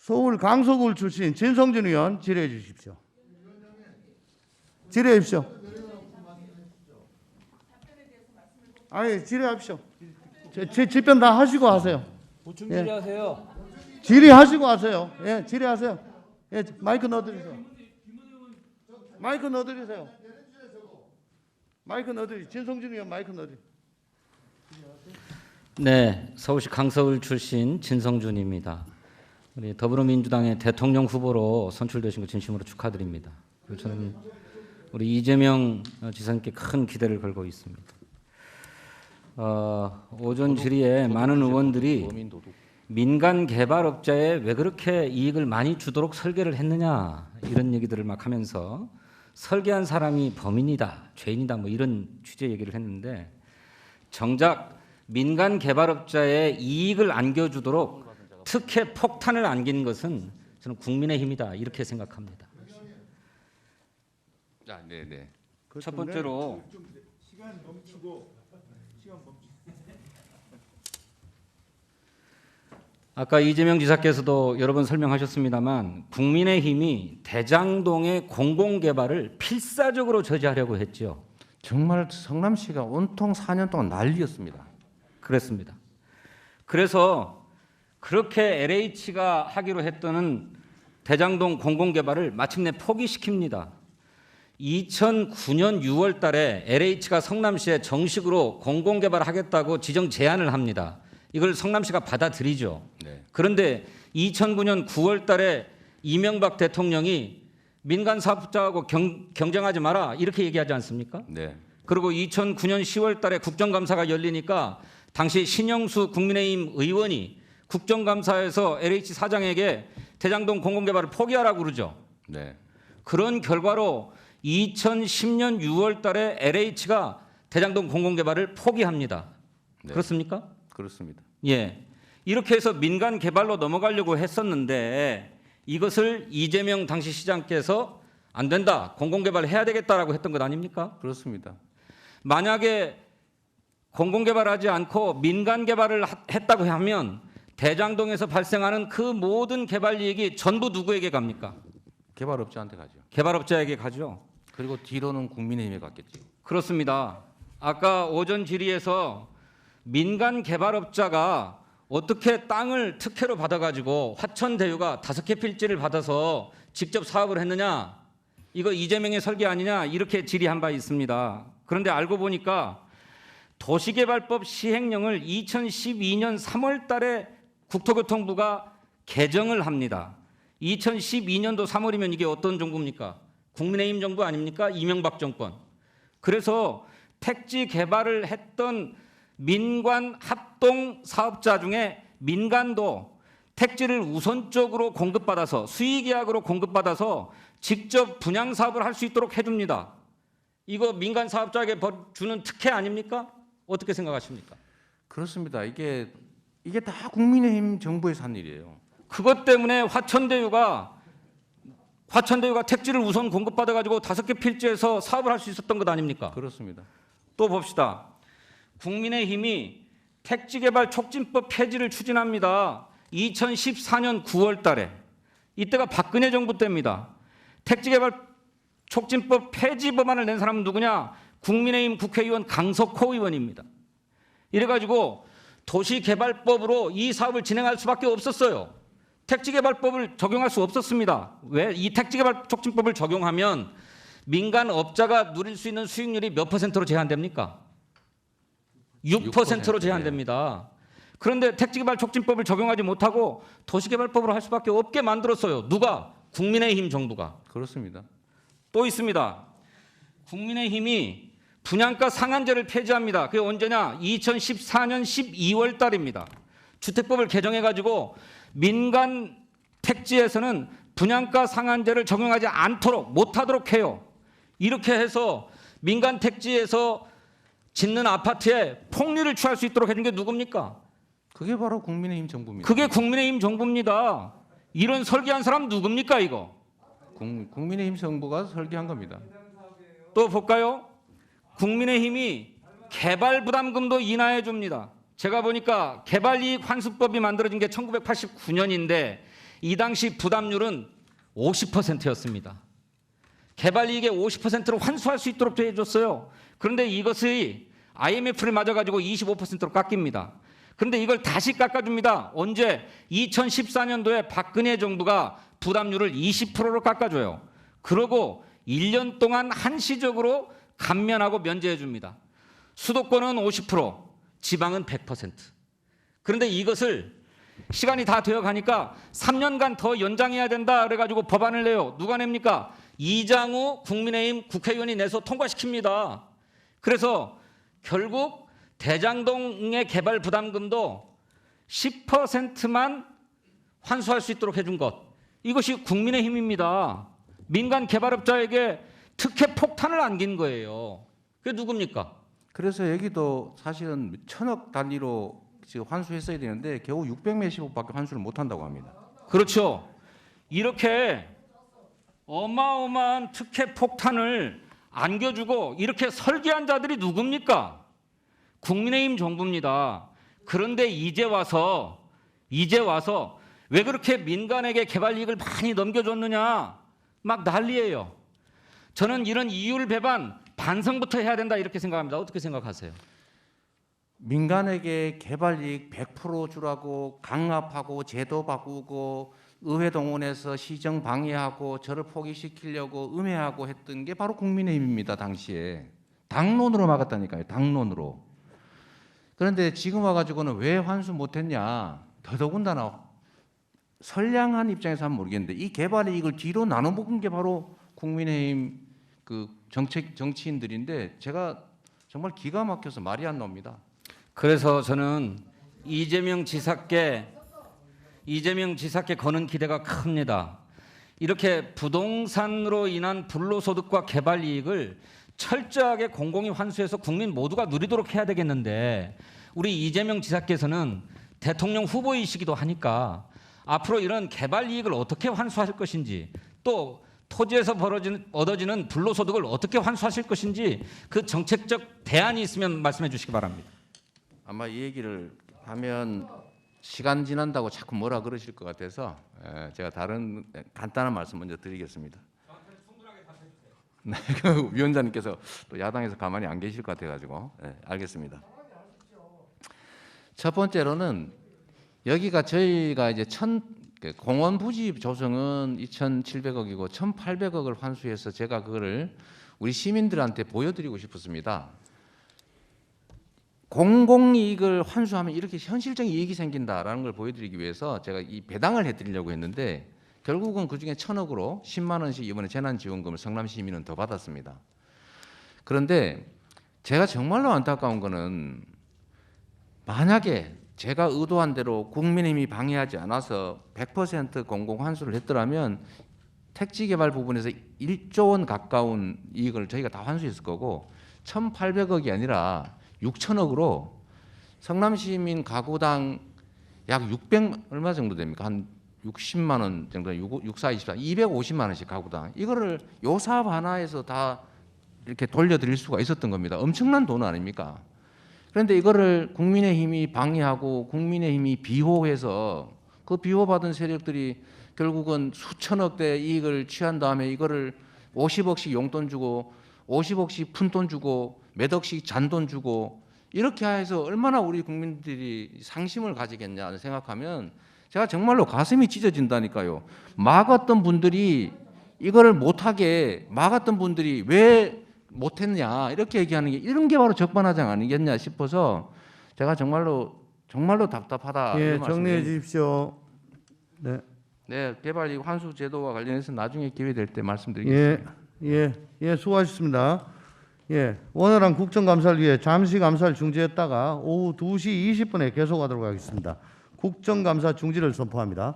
서울 강서구 출신 진성준 의원 질의해 주십시오. 질의해 주십시오. 아니, 질의하십시오. 질변 다 하시고 하세요. 보충 질의하세요. 질의하시고 하세요. 예, 질의하세요. 예, 마이크 넣어드리세요. 마이크 넣어드리세요. 마이크 넣어드리. 진성준 의원 마이크 넣어드리. 네, 서울시 강서울 출신 진성준입니다. 우리 더불어민주당의 대통령 후보로 선출되신 거 진심으로 축하드립니다. 그리고 저는 우리 이재명 지사님께 큰 기대를 걸고 있습니다. 오전 질의에 많은 의원들이 민간 개발업자에 왜 그렇게 이익을 많이 주도록 설계를 했느냐 이런 얘기들을 막 하면서 설계한 사람이 범인이다, 죄인이다 뭐 이런 취지의 얘기를 했는데 정작 민간 개발업자에 이익을 안겨주도록 특혜 폭탄을 안긴 것은 저는 국민의힘이다 이렇게 생각합니다. 네네. 첫 번째로 아까 이재명 지사께서도 여러 번 설명하셨습니다만 국민의힘이 대장동의 공공개발을 필사적으로 저지하려고 했죠. 정말 성남시가 온통 4년 동안 난리였습니다. 그랬습니다. 그래서 그렇게 LH가 하기로 했던 대장동 공공개발을 마침내 포기시킵니다. 2009년 6월 달에 LH가 성남시에 정식으로 공공개발하겠다고 지정 제안을 합니다. 이걸 성남시가 받아들이죠. 네. 그런데 2009년 9월 달에 이명박 대통령이 민간 사업자하고 경쟁하지 마라 이렇게 얘기하지 않습니까? 네. 그리고 2009년 10월 달에 국정감사가 열리니까 당시 신영수 국민의힘 의원이 국정감사에서 LH 사장에게 대장동 공공개발을 포기하라고 그러죠. 네. 그런 결과로 2010년 6월 달에 LH가 대장동 공공개발을 포기합니다. 네. 그렇습니까? 그렇습니다. 예. 이렇게 해서 민간 개발로 넘어가려고 했었는데 이것을 이재명 당시 시장께서 안 된다, 공공개발 해야 되겠다라고 했던 것 아닙니까? 그렇습니다. 만약에 공공개발하지 않고 민간 개발을 했다고 하면 대장동에서 발생하는 그 모든 개발 이익이 전부 누구에게 갑니까? 개발업자한테 가죠. 개발업자에게 가죠. 그리고 뒤로는 국민의힘에 갔겠죠. 그렇습니다. 아까 오전 질의에서 민간 개발업자가 어떻게 땅을 특혜로 받아가지고 화천대유가 5개 필지를 받아서 직접 사업을 했느냐, 이거 이재명의 설계 아니냐 이렇게 질의한 바 있습니다. 그런데 알고 보니까 도시개발법 시행령을 2012년 3월 달에 국토교통부가 개정을 합니다. 2012년도 3월이면 이게 어떤 정부입니까? 국민의힘 정부 아닙니까? 이명박 정권. 그래서 택지 개발을 했던 민관 합동 사업자 중에 민간도 택지를 우선적으로 공급받아서 수의계약으로 공급받아서 직접 분양 사업을 할 수 있도록 해줍니다. 이거 민간 사업자에게 주는 특혜 아닙니까? 어떻게 생각하십니까? 그렇습니다. 이게 다 국민의힘 정부에서 한 일이에요. 그것 때문에 화천대유가 택지를 우선 공급받아가지고 5개 필지에서 사업을 할 수 있었던 것 아닙니까? 그렇습니다. 또 봅시다. 국민의힘이 택지개발 촉진법 폐지를 추진합니다. 2014년 9월 달에. 이때가 박근혜 정부 때입니다. 택지개발 촉진법 폐지 법안을 낸 사람은 누구냐? 국민의힘 국회의원 강석호 의원입니다. 이래가지고 도시개발법으로 이 사업을 진행할 수밖에 없었어요. 택지개발법을 적용할 수 없었습니다. 왜? 이 택지개발 촉진법을 적용하면 민간업자가 누릴 수 있는 수익률이 몇 %로 제한됩니까? 6%로 제한됩니다. 그런데 택지개발 촉진법을 적용하지 못하고 도시개발법으로 할 수밖에 없게 만들었어요. 누가? 국민의힘 정부가. 그렇습니다. 또 있습니다. 국민의힘이 분양가 상한제를 폐지합니다. 그게 언제냐? 2014년 12월 달입니다. 주택법을 개정해가지고 민간 택지에서는 분양가 상한제를 적용하지 않도록 못하도록 해요. 이렇게 해서 민간 택지에서 짓는 아파트에 폭리를 취할 수 있도록 해준 게 누굽니까? 그게 바로 국민의힘 정부입니다. 그게 국민의힘 정부입니다. 이런 설계한 사람 누굽니까 이거? 국민의힘 정부가 설계한 겁니다. 또 볼까요? 국민의힘이 개발 부담금도 인하해 줍니다. 제가 보니까 개발이익 환수법이 만들어진 게 1989년인데 이 당시 부담률은 50%였습니다. 개발이익의 50%로 환수할 수 있도록 해줬어요. 그런데 이것이 IMF를 맞아가지고 25%로 깎입니다. 그런데 이걸 다시 깎아줍니다. 언제? 2014년도에 박근혜 정부가 부담률을 20%로 깎아줘요. 그러고 1년 동안 한시적으로 감면하고 면제해 줍니다. 수도권은 50%, 지방은 100%. 그런데 이것을 시간이 다 되어 가니까 3년간 더 연장해야 된다 그래가지고 법안을 내요. 누가 냅니까? 이장우 국민의힘 국회의원이 내서 통과시킵니다. 그래서 결국 대장동의 개발 부담금도 10%만 환수할 수 있도록 해준 것. 이것이 국민의힘입니다. 민간 개발업자에게 특혜 폭탄을 안긴 거예요. 그게 누굽니까? 그래서 여기도 사실은 천억 단위로 지금 환수했어야 되는데 겨우 600몇십억밖에 환수를 못 한다고 합니다. 그렇죠. 이렇게 어마어마한 특혜 폭탄을 안겨주고 이렇게 설계한 자들이 누굽니까? 국민의힘 정부입니다. 그런데 이제 와서 왜 그렇게 민간에게 개발 이익을 많이 넘겨줬느냐 막 난리예요. 저는 이런 이율 배반 반성부터 해야 된다 이렇게 생각합니다. 어떻게 생각하세요? 민간에게 개발이익 100% 주라고 강압하고 제도 바꾸고 의회 동원해서 시정 방해하고 저를 포기시키려고 음해하고 했던 게 바로 국민의힘입니다. 당시에 당론으로 막았다니까요. 당론으로. 그런데 지금 와가지고는 왜 환수 못했냐? 더더군다나 선량한 입장에서 하면 모르겠는데 이 개발이익을 뒤로 나눠 먹은 게 바로 국민의힘 그 정치인들인데 제가 정말 기가 막혀서 말이 안 나옵니다. 그래서 저는 이재명 지사께 거는 기대가 큽니다. 이렇게 부동산으로 인한 불로소득과 개발 이익을 철저하게 공공이 환수해서 국민 모두가 누리도록 해야 되겠는데 우리 이재명 지사께서는 대통령 후보이시기도 하니까 앞으로 이런 개발 이익을 어떻게 환수하실 것인지 또 토지에서 얻어지는 불로소득을 어떻게 환수하실 것인지 그 정책적 대안이 있으면 말씀해 주시기 바랍니다. 아마 이 얘기를 하면 시간 지난다고 자꾸 뭐라 그러실 것 같아서 제가 다른 간단한 말씀 먼저 드리겠습니다. 네, 그 위원장님께서 또 야당에서 가만히 안 계실 것 같아가지고 알겠습니다. 첫 번째로는 여기가 저희가 이제 공원 부지 조성은 2,700억이고 1,800억을 환수해서 제가 그거를 우리 시민들한테 보여드리고 싶었습니다. 공공이익을 환수하면 이렇게 현실적인 이익이 생긴다라는 걸 보여드리기 위해서 제가 이 배당을 해드리려고 했는데 결국은 그중에 1,000억으로 10만 원씩 이번에 재난지원금을 성남 시민은 더 받았습니다. 그런데 제가 정말로 안타까운 거는 만약에 제가 의도한 대로 국민의힘이 방해하지 않아서 100% 공공 환수를 했더라면 택지 개발 부분에서 1조 원 가까운 이익을 저희가 다 환수했을 거고 1,800억이 아니라 6,000억으로 성남 시민 가구당 약 600 얼마 정도 됩니까? 한 60만 원 정도, 64, 24, 250만 원씩 가구당. 이거를 요 사업 하나에서 다 이렇게 돌려드릴 수가 있었던 겁니다. 엄청난 돈 아닙니까? 그런데 이거를 국민의힘이 방해하고 국민의힘이 비호해서 그 비호받은 세력들이 결국은 수천억대 이익을 취한 다음에 이거를 50억씩 용돈 주고 50억씩 푼돈 주고 몇 억씩 잔돈 주고 이렇게 해서 얼마나 우리 국민들이 상심을 가지겠냐 생각하면 제가 정말로 가슴이 찢어진다니까요. 막았던 분들이 이거를 못하게 막았던 분들이 왜 못했냐 이렇게 얘기하는 게 이런 게 바로 적반하장 아니겠냐 싶어서 제가 정말로 답답하다. 예, 정리해 주십시오. 네. 네, 개발이익 환수 제도와 관련해서 나중에 기회 될 때 말씀드리겠습니다. 예, 수고하셨습니다. 예, 원활한 국정감사를 위해 잠시 감사를 중지했다가 오후 2시 20분에 계속하도록 하겠습니다. 국정감사 중지를 선포합니다.